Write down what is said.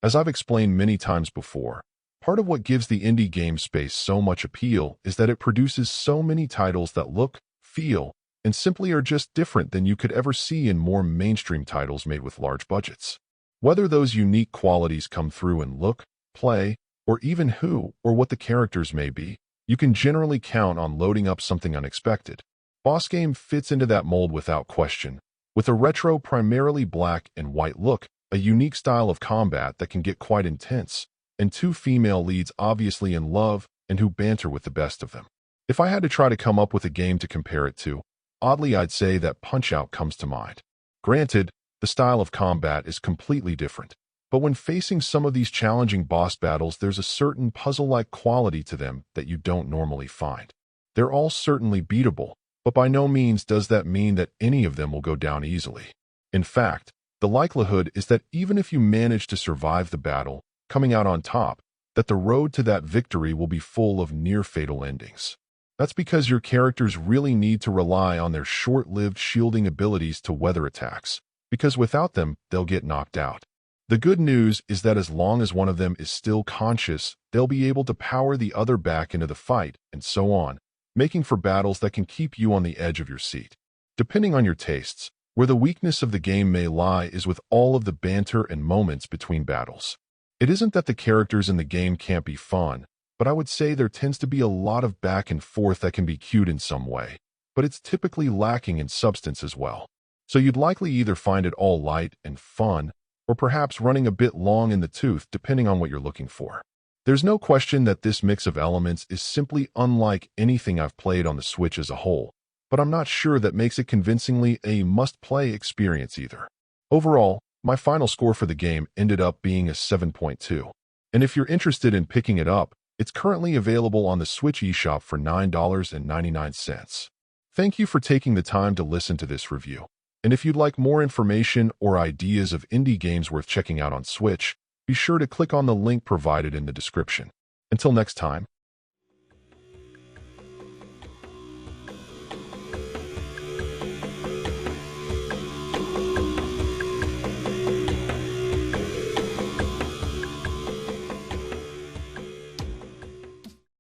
As I've explained many times before, part of what gives the indie game space so much appeal is that it produces so many titles that look, feel, and simply are just different than you could ever see in more mainstream titles made with large budgets. Whether those unique qualities come through in look, play, or even who or what the characters may be, you can generally count on loading up something unexpected. BOSSGAME fits into that mold without question, with a retro primarily black and white look, a unique style of combat that can get quite intense, and two female leads obviously in love and who banter with the best of them. If I had to try to come up with a game to compare it to, oddly I'd say that Punch-Out comes to mind. Granted, the style of combat is completely different, but when facing some of these challenging boss battles, there's a certain puzzle-like quality to them that you don't normally find. They're all certainly beatable, but by no means does that mean that any of them will go down easily. In fact, the likelihood is that even if you manage to survive the battle, coming out on top, that the road to that victory will be full of near-fatal endings. That's because your characters really need to rely on their short-lived shielding abilities to weather attacks, because without them, they'll get knocked out. The good news is that as long as one of them is still conscious, they'll be able to power the other back into the fight, and so on, making for battles that can keep you on the edge of your seat. Depending on your tastes, where the weakness of the game may lie is with all of the banter and moments between battles. It isn't that the characters in the game can't be fun, but I would say there tends to be a lot of back and forth that can be cute in some way, but it's typically lacking in substance as well. So you'd likely either find it all light and fun, or perhaps running a bit long in the tooth depending on what you're looking for. There's no question that this mix of elements is simply unlike anything I've played on the Switch as a whole, but I'm not sure that makes it convincingly a must-play experience either. Overall, my final score for the game ended up being a 7.2. And if you're interested in picking it up, it's currently available on the Switch eShop for $9.99. Thank you for taking the time to listen to this review. And if you'd like more information or ideas of indie games worth checking out on Switch, be sure to click on the link provided in the description. Until next time.